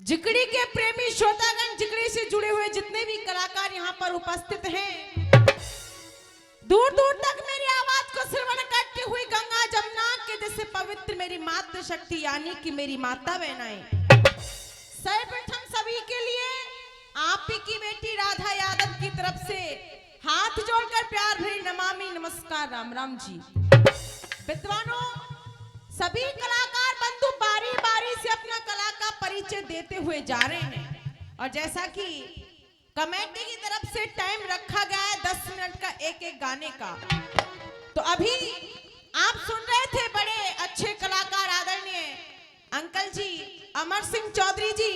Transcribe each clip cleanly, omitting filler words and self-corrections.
जिकड़ी के प्रेमी श्रोतागण, जिकड़ी से जुड़े हुए जितने भी कलाकार यहाँ पर उपस्थित हैं, दूर दूर तक मेरी आवाज को श्रवण करते हुए गंगा जमुना के जैसे पवित्र मेरी मातृ शक्ति यानी कि मेरी माता बहनाएं, सर्वप्रथम सभी के लिए आप ही की बेटी राधा यादव की तरफ से हाथ जोड़कर प्यार भरी नमामि नमस्कार राम राम जी। विद्वानों, सभी कलाकार बंधु बारी बारी से अपना कला का परिचय देते हुए जा रहे हैं और जैसा कि कमेटी की तरफ से टाइम रखा गया है 10 मिनट का एक एक गाने का, तो अभी आप सुन रहे थे बड़े अच्छे कलाकार आदरणीय अंकल जी अमर सिंह चौधरी जी,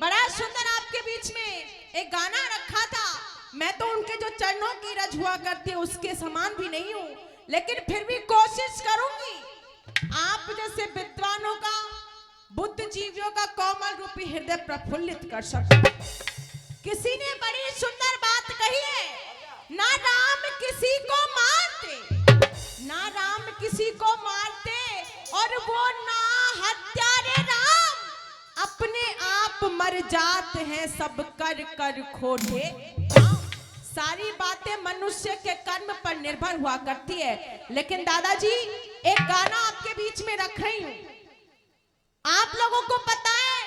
बड़ा सुंदर आपके बीच में एक गाना रखा था। मैं तो उनके जो चरणों की रज हुआ करती है उसके समान भी नहीं हूं, लेकिन फिर भी कोशिश करूंगी आप जैसे विद्वानों का, बुद्धिजीवियों का कोमल रूपी हृदय प्रफुल्लित कर सकूं। किसी ने बड़ी सुंदर बात कही है, ना राम किसी को मारते, ना राम किसी को मारते और वो ना हत्यारे राम, अपने आप मर जाते हैं सब कर कर खोटे। सारी बातें मनुष्य के कर्म पर निर्भर हुआ करती है, लेकिन दादाजी एक गाना आपके बीच में रख रही हूं। आप लोगों को पता है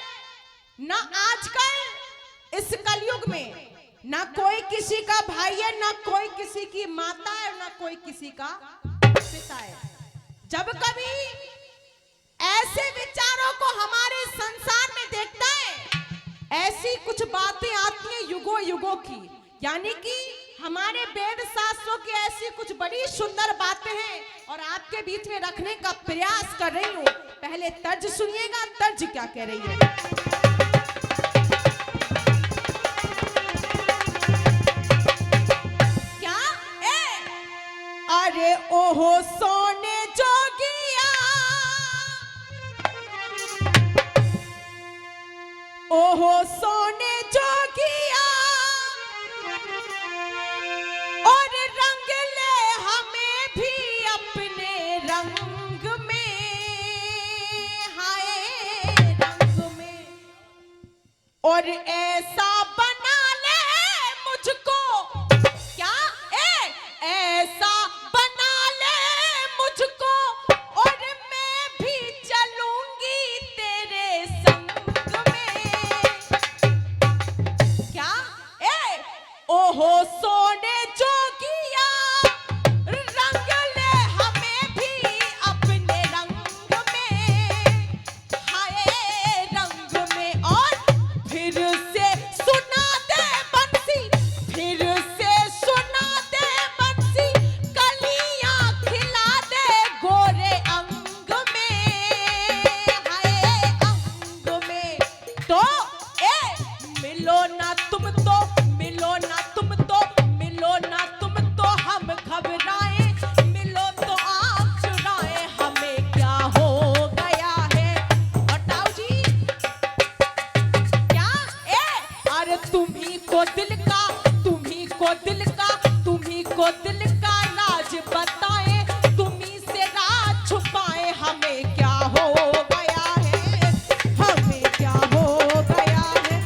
ना, आजकल इस कलयुग में ना कोई किसी का भाई है, ना कोई किसी की माता है, ना कोई किसी का पिता है। जब कभी ऐसे विचारों को हमारे संसार में देखता है, ऐसी कुछ बातें आती हैं युगों युगों की, यानी कि हमारे वेद शास्त्रों की ऐसी कुछ बड़ी सुंदर बातें हैं और आपके बीच में रखने का प्रयास कर रही हूं। पहले तर्ज सुनिएगा, तर्ज क्या कह रही है। क्या अरे ओहो सोने जोगिया, ओहो सोने जोगिया, और रंग ले हमें भी अपने रंग में, हाय रंग में, और ऐसा बना ले मुझको, क्या ऐसा बना ले मुझको, और मैं भी चलूंगी तेरे संग में। क्या ओहो सोने जोगिया, रंग ले हमें भी अपने रंग में, हाय रंग में, और फिर से सुना दे बंसी, फिर से सुना दे बंसी, कलियां खिला दे गोरे अंग में, हाय अंग में। तो मिलो ना तुम तो, मिलो ना तुम तो, मिलो ना तुम तो हम घबराए, मिलो तो आँख चुराए, हमें क्या हो गया है। और ताऊ जी क्या अरे तुम्ही को दिल का, तुम्ही को दिल का, तुम्ही को दिल का राज बताए, तुम्ही से राज छुपाए, हमें क्या हो गया है, हमें क्या हो गया है।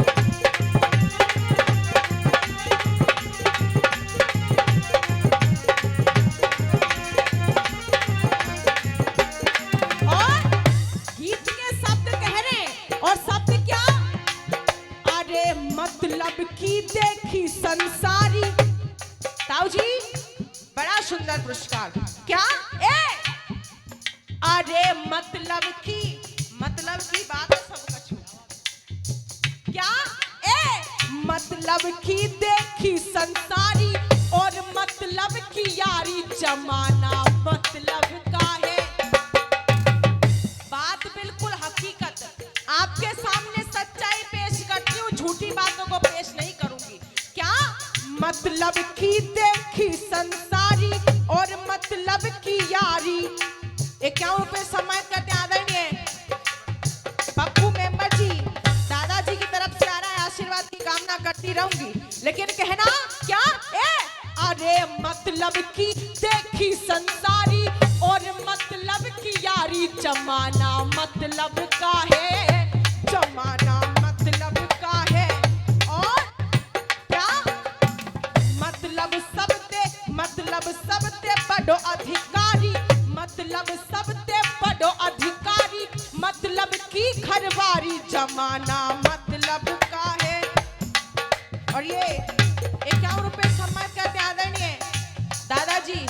गीत के शब्द कह रहे, और शब्द क्या, अरे मतलब की देखी संसारी। ताऊ जी बड़ा सुंदर पुरस्कार। क्या अरे मतलब की बात सब कछु, क्या मतलब की देखी संसारी, और मतलब की यारी जमाना मतलब का है। बात बिल्कुल हकीकत, आपके सामने सच्चाई पेश करती हूँ, झूठी बातों को पेश नहीं करूंगी। क्या मतलब की देखी संसारी, और मतलब की यारी। 51 पे समय करते आदरणीय पप्पू मेंबर जी, दादाजी की तरफ से आ रहा है, आशीर्वाद की कामना करती रहूंगी, लेकिन कहना क्या अरे मतलब की देखी संसारी, और मतलब की यारी जमाना मतलब का है, जमाना मतलब घरवारी जमाना मतलब का है। और ये 51 रुपए सम्मान करते आदरणीय दादाजी,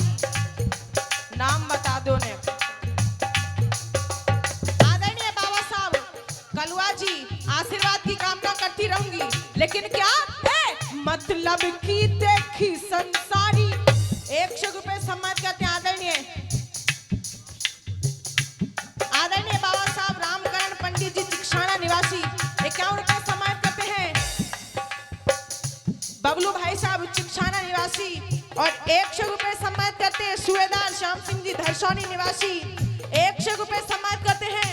नाम बता दो ने, आदरणीय बाबा साहब कलुआ जी, आशीर्वाद की कामना करती रहूंगी, लेकिन क्या है मतलब की देखी संसारी। 100 रुपए सम्मान करते आदरणीय बाबा साहब रामकरण पंडित जी चिकसाना निवासी 51 रुपए सम्मान करते हैं। बबलू भाई साहब चिकसाना निवासी और 100 रुपए सम्मान करते हैं। सूबेदार श्याम सिंह जी धरसौनी निवासी 100 रुपए सम्मान करते हैं।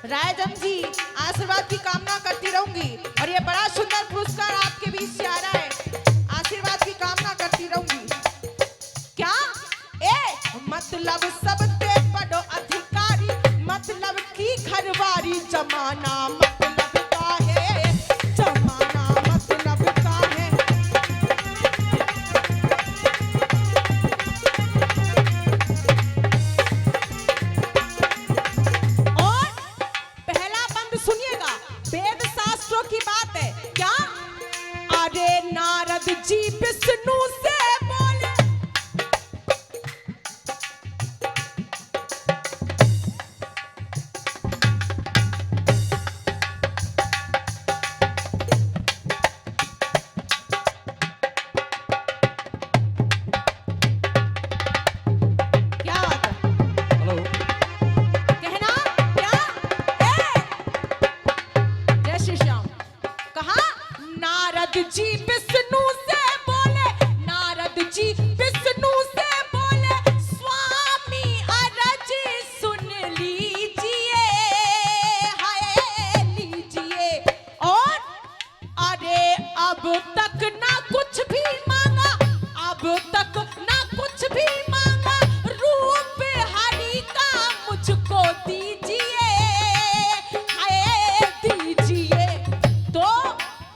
रायजन जी आशीर्वाद की कामना करती रहूंगी और ये बड़ा सुंदर पुरस्कार आपके बीच से आ रहा है, आशीर्वाद की कामना करती रहूंगी। क्या मतलब सबसे बड़ो अधिकारी, मतलब की घरवारी जमाना मतलब का है, जमाना मतलब का है। और पहला बंद सुनिएगा, वेद शास्त्रों की बात है। क्या अरे नारद जी विष्णु से बोले, जी विष्णु से बोले, नारद जी विष्णु से बोले, स्वामी अरज सुन लीजिए, हाय लीजिए। और अरे अब तक ना कुछ भी मांगा, अब तक ना कुछ भी मांगा, रूप हरि का मुझको दीजिए, हाय दीजिए। तो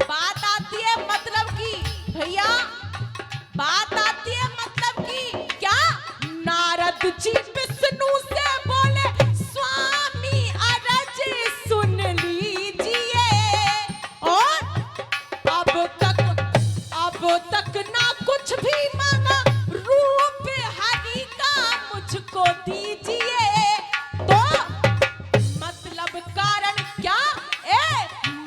बात आती है मतलब की, भैया बात आती है मतलब की। क्या नारद जी विष्णु से बोले, स्वामी अरज सुन लीजिए। और अब तक ना कुछ भी मांगा, रूप हरि का मुझको दीजिए। तो मतलब कारण क्या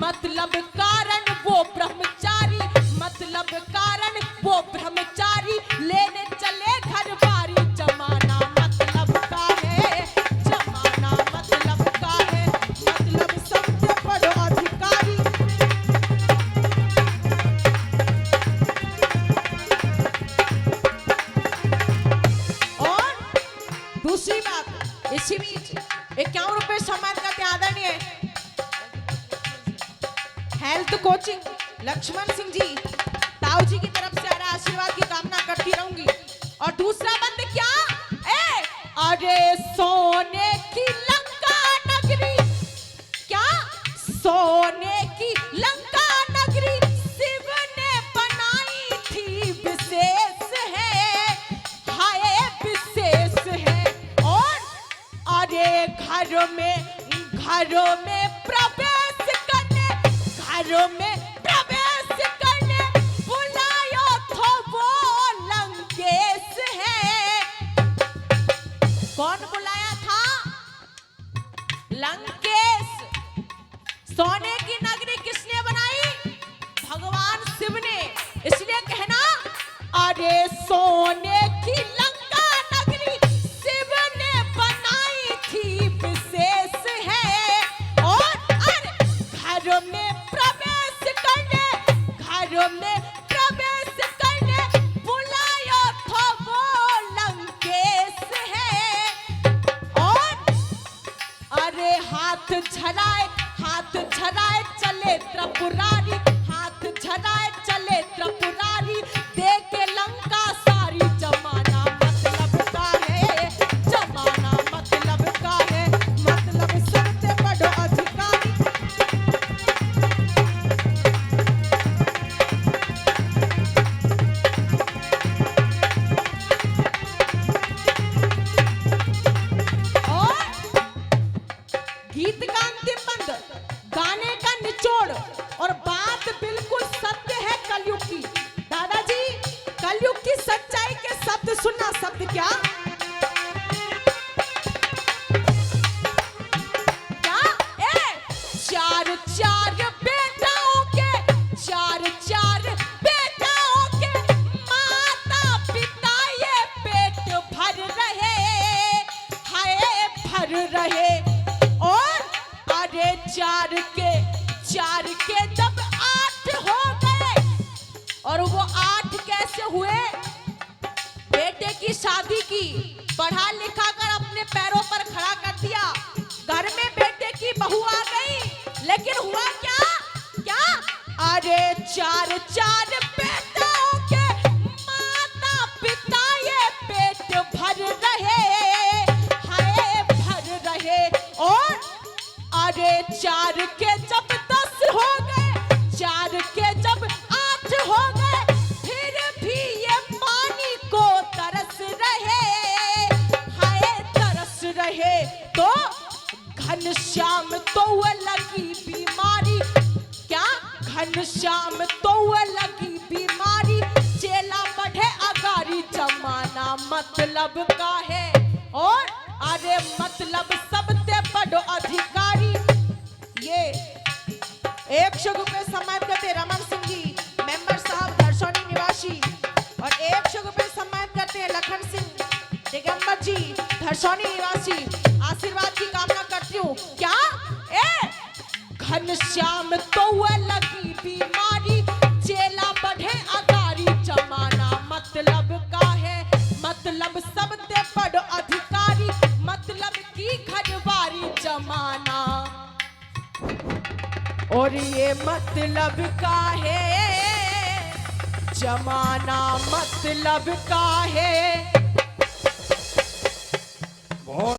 मतलब कारण वो ब्रह्मचारी, मतलब कारण वो ब्रह्मचारी लेने चले घरवारी जमाना मतलब का है, जमाना मतलब का है, मतलब सबसे बड़ो अधिकारी। और दूसरी बात, इसी बीच 51 रुपए सम्मान करते आदरणीय हेल्थ कोचिंग लक्ष्मण सिंह जी ताऊ जी की तरफ से आ रहा आशीर्वाद की कामना करती रहूंगी। और दूसरा बंद क्या अरे सोने की लंका नगरी, क्या सोने की लंका नगरी शिव ने बनाई थी, विशेष है, हाय विशेष है। और अरे घरों में प्रवेश करने, घरों में प्रवेश करने बुलायो तो वो लंकेश है। कौन बुलाया था? लंकेश। सोने की नगरी किसने बनाई? भगवान शिव ने। इसलिए कहना अरे सोने की लंका नगरी शिव ने बनाई थी, विशेष है। और घरों में प्रवेश करने, घरों में प्रवेश करने बुलाया था वो लंकेश है। और अरे हाथ झराए चले त्रिपुरारी, हाथ झराए चले त्रिपुरारी, देखे लंका सारी, जमाना मतलब का है, जमाना मतलब का है, मतलब सबसे बड़ो अधिकारी। और गीत का अंतिम पंथ गाने का निचोड़ और बात बिल्कुल सत्य है कलयुग की। दादाजी कलयुग की सच्चाई के शब्द सुनना। शब्द क्या क्या चार चार बेटाओं के चार चार बेटाओं के माता पिता ये पेट भर रहे, हाय भर रहे। और अरे चार के जब 8 हो गए, और वो 8 कैसे हुए? बेटे की शादी की, पढ़ा लिखा कर अपने पैरों पर खड़ा कर दिया, घर में बेटे की बहू आ गई, लेकिन हुआ क्या क्या? अरे चार चार बेटाओं के माता पिता ये पेट भर रहे, हाय भर रहे। और अरे 4 के जब 10 हो गए, 4 के जब 8 हो गए, फिर भी ये पानी को तरस रहे, हाय तरस रहे। तो घनश्याम तो लगी बीमारी, क्या घनश्याम तो लगी बीमारी, चेला बढ़े अगारी, जमाना मतलब का है। और अरे मतलब सबसे बड़ो अधिकारी। ये 100 रुपए सम्मानित करते रमन सिंह जी, मेंबर साहब धरसौनी निवासी। और 100 रुपए सम्मानित करते हैं लखन सिंह दिगंबर जी, धरसौनी निवासी। आशीर्वाद की कामना करती हूँ। क्या घनश्याम तो लगी बीमारी, चेला बढ़े अगारी, जमाना मतलब का है। मतलब सबसे बड़ो अधिकारी, मतलब की घरवारी, जमाना। और ये मतलब का है, जमाना मतलब का है।